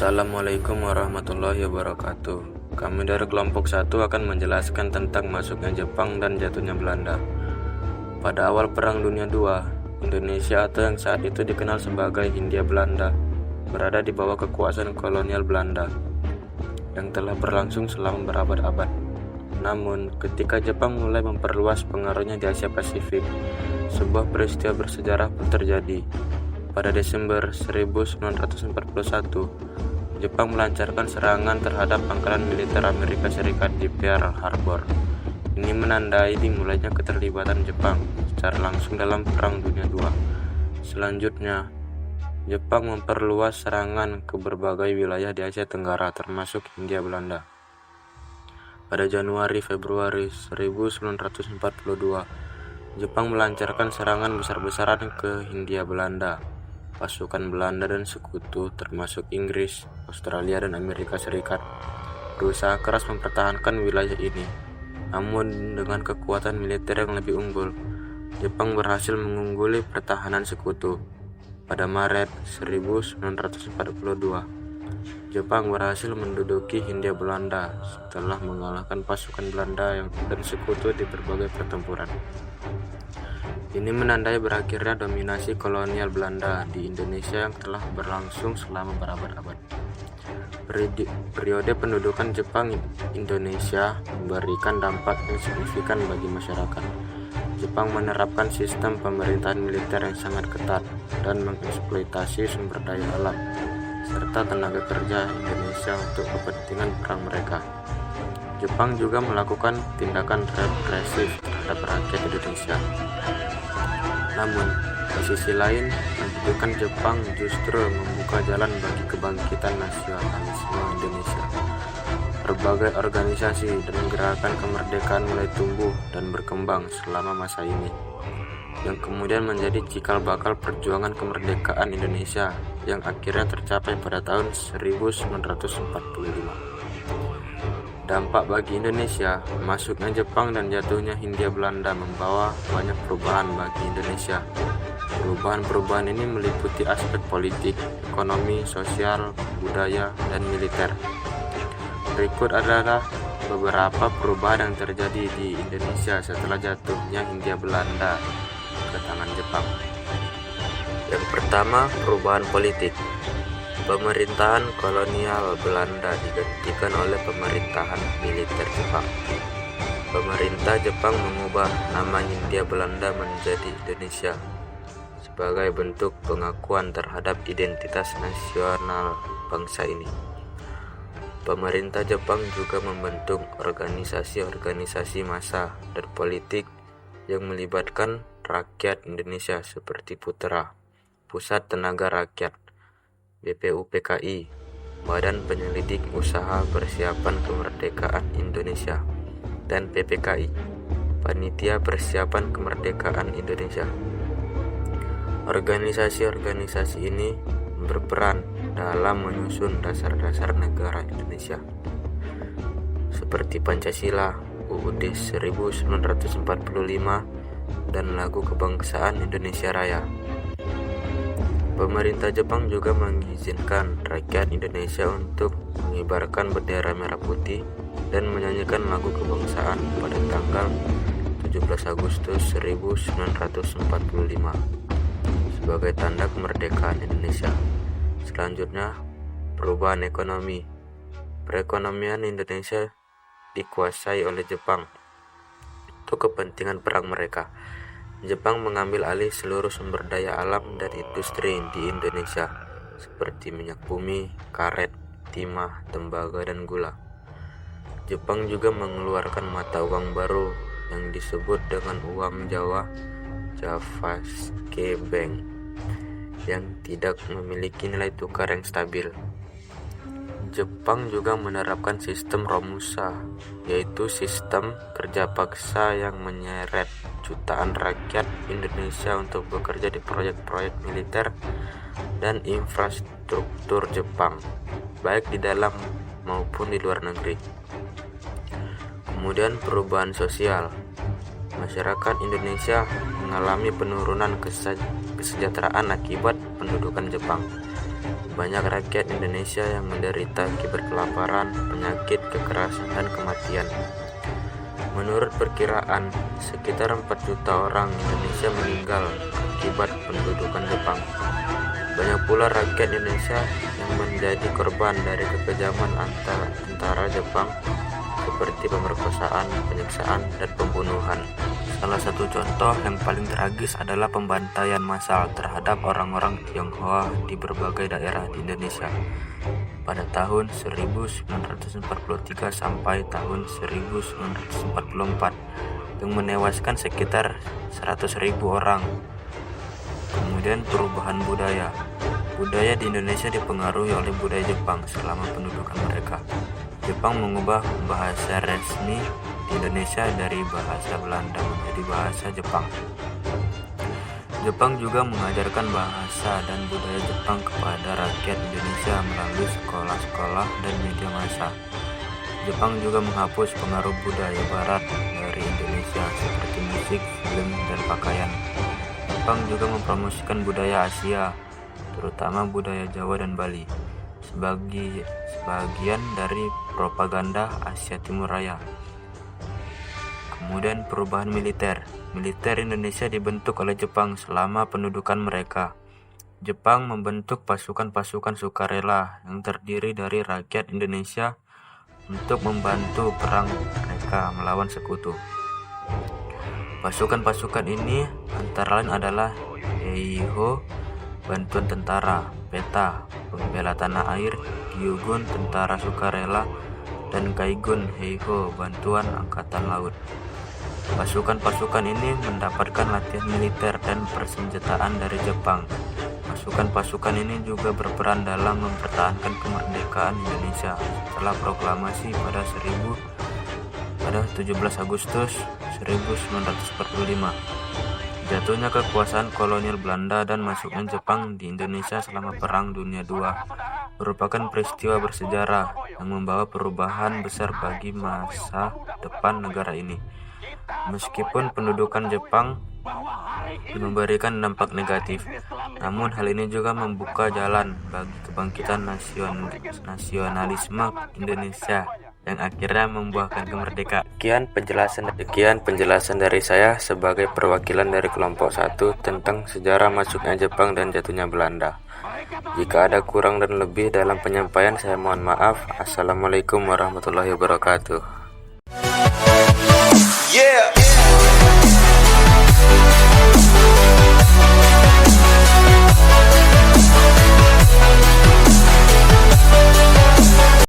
Assalamualaikum warahmatullahi wabarakatuh. Kami dari kelompok 1 akan menjelaskan tentang masuknya Jepang dan jatuhnya Belanda. Pada awal Perang Dunia II, Indonesia atau yang saat itu dikenal sebagai Hindia Belanda berada di bawah kekuasaan kolonial Belanda yang telah berlangsung selama berabad-abad. Namun, ketika Jepang mulai memperluas pengaruhnya di Asia Pasifik, sebuah peristiwa bersejarah pun terjadi. Pada Desember 1941, Jepang melancarkan serangan terhadap pangkalan militer Amerika Serikat di Pearl Harbor. Ini menandai dimulainya keterlibatan Jepang secara langsung dalam Perang Dunia II. Selanjutnya, Jepang memperluas serangan ke berbagai wilayah di Asia Tenggara termasuk Hindia Belanda. Pada Januari-Februari 1942, Jepang melancarkan serangan besar-besaran ke Hindia Belanda. Pasukan Belanda dan sekutu termasuk Inggris, Australia, dan Amerika Serikat berusaha keras mempertahankan wilayah ini. Namun dengan kekuatan militer yang lebih unggul, Jepang berhasil mengungguli pertahanan sekutu. Pada Maret 1942, Jepang berhasil menduduki Hindia Belanda setelah mengalahkan pasukan Belanda dan sekutu di berbagai pertempuran. Ini menandai berakhirnya dominasi kolonial Belanda di Indonesia yang telah berlangsung selama berabad-abad. Periode pendudukan Jepang Indonesia memberikan dampak yang signifikan bagi masyarakat. Jepang menerapkan sistem pemerintahan militer yang sangat ketat dan mengeksploitasi sumber daya alam serta tenaga kerja Indonesia untuk kepentingan perang mereka. Jepang juga melakukan tindakan represif terhadap rakyat Indonesia. Namun, di sisi lain, pendudukan Jepang justru membuka jalan bagi kebangkitan nasionalisme Indonesia. Berbagai organisasi dan gerakan kemerdekaan mulai tumbuh dan berkembang selama masa ini, yang kemudian menjadi cikal bakal perjuangan kemerdekaan Indonesia yang akhirnya tercapai pada tahun 1945. Dampak bagi Indonesia, masuknya Jepang dan jatuhnya Hindia Belanda membawa banyak perubahan bagi Indonesia. Perubahan-perubahan ini meliputi aspek politik, ekonomi, sosial, budaya, dan militer. Berikut adalah beberapa perubahan yang terjadi di Indonesia setelah jatuhnya Hindia Belanda ke tangan Jepang. Yang pertama, perubahan politik. Pemerintahan kolonial Belanda digantikan oleh pemerintahan militer Jepang. Pemerintah Jepang mengubah nama Hindia Belanda menjadi Indonesia sebagai bentuk pengakuan terhadap identitas nasional bangsa ini. Pemerintah Jepang juga membentuk organisasi-organisasi massa dan politik yang melibatkan rakyat Indonesia seperti PUTERA, Pusat Tenaga Rakyat, BPUPKI, Badan Penyelidik Usaha Persiapan Kemerdekaan Indonesia, dan PPKI, Panitia Persiapan Kemerdekaan Indonesia. Organisasi-organisasi ini berperan dalam menyusun dasar-dasar negara Indonesia, seperti Pancasila, UUD 1945, dan Lagu Kebangsaan Indonesia Raya. Pemerintah Jepang juga mengizinkan rakyat Indonesia untuk mengibarkan bendera merah putih dan menyanyikan lagu kebangsaan pada tanggal 17 Agustus 1945 sebagai tanda kemerdekaan Indonesia. Selanjutnya, perubahan ekonomi. Perekonomian Indonesia dikuasai oleh Jepang untuk kepentingan perang mereka. Jepang mengambil alih seluruh sumber daya alam dan industri di Indonesia seperti minyak bumi, karet, timah, tembaga, dan gula. Jepang juga mengeluarkan mata uang baru yang disebut dengan uang Jawa, Javaske Bank, yang tidak memiliki nilai tukar yang stabil. Jepang juga menerapkan sistem Romusa, yaitu sistem kerja paksa yang menyeret jutaan rakyat Indonesia untuk bekerja di proyek-proyek militer dan infrastruktur Jepang, baik di dalam maupun di luar negeri. Kemudian perubahan sosial. Masyarakat Indonesia mengalami penurunan kesejahteraan akibat pendudukan Jepang. Banyak rakyat Indonesia yang menderita akibat kelaparan, penyakit, kekerasan, dan kematian. Menurut perkiraan, sekitar 4 juta orang Indonesia meninggal akibat pendudukan Jepang. Banyak pula rakyat Indonesia yang menjadi korban dari kekejaman tentara Jepang seperti pemerkosaan, penyiksaan, dan pembunuhan. Salah satu contoh yang paling tragis adalah pembantaian massal terhadap orang-orang Tionghoa di berbagai daerah di Indonesia pada tahun 1943 sampai tahun 1944 yang menewaskan sekitar 100.000 orang. Kemudian perubahan budaya. Budaya di Indonesia dipengaruhi oleh budaya Jepang selama pendudukan mereka. Jepang mengubah bahasa resmi di Indonesia dari bahasa Belanda menjadi bahasa Jepang. Jepang juga mengajarkan bahasa dan budaya Jepang kepada rakyat Indonesia melalui sekolah-sekolah dan media massa. Jepang juga menghapus pengaruh budaya Barat dari Indonesia seperti musik, film, dan pakaian. Jepang juga mempromosikan budaya Asia, terutama budaya Jawa dan Bali, sebagian dari propaganda Asia Timur Raya. Kemudian perubahan militer. Militer Indonesia dibentuk oleh Jepang selama pendudukan mereka. Jepang membentuk pasukan-pasukan sukarela yang terdiri dari rakyat Indonesia untuk membantu perang mereka melawan sekutu. Pasukan-pasukan ini antara lain adalah Heiho, bantuan tentara, Peta, pembela tanah air, Gyugun, tentara sukarela, dan Kaigun Heiho, bantuan angkatan laut. Pasukan-pasukan ini mendapatkan latihan militer dan persenjataan dari Jepang. Pasukan-pasukan ini juga berperan dalam mempertahankan kemerdekaan Indonesia setelah proklamasi pada 17 Agustus 1945. Jatuhnya kekuasaan kolonial Belanda dan masuknya Jepang di Indonesia selama Perang Dunia II merupakan peristiwa bersejarah yang membawa perubahan besar bagi masa depan negara ini. Meskipun pendudukan Jepang memberikan dampak negatif, namun hal ini juga membuka jalan bagi kebangkitan nasionalisme Indonesia yang akhirnya membuahkan kemerdekaan. Sekian penjelasan dari saya sebagai perwakilan dari kelompok 1 tentang sejarah masuknya Jepang dan jatuhnya Belanda. Jika ada kurang dan lebih dalam penyampaian, saya mohon maaf. Assalamualaikum warahmatullahi wabarakatuh.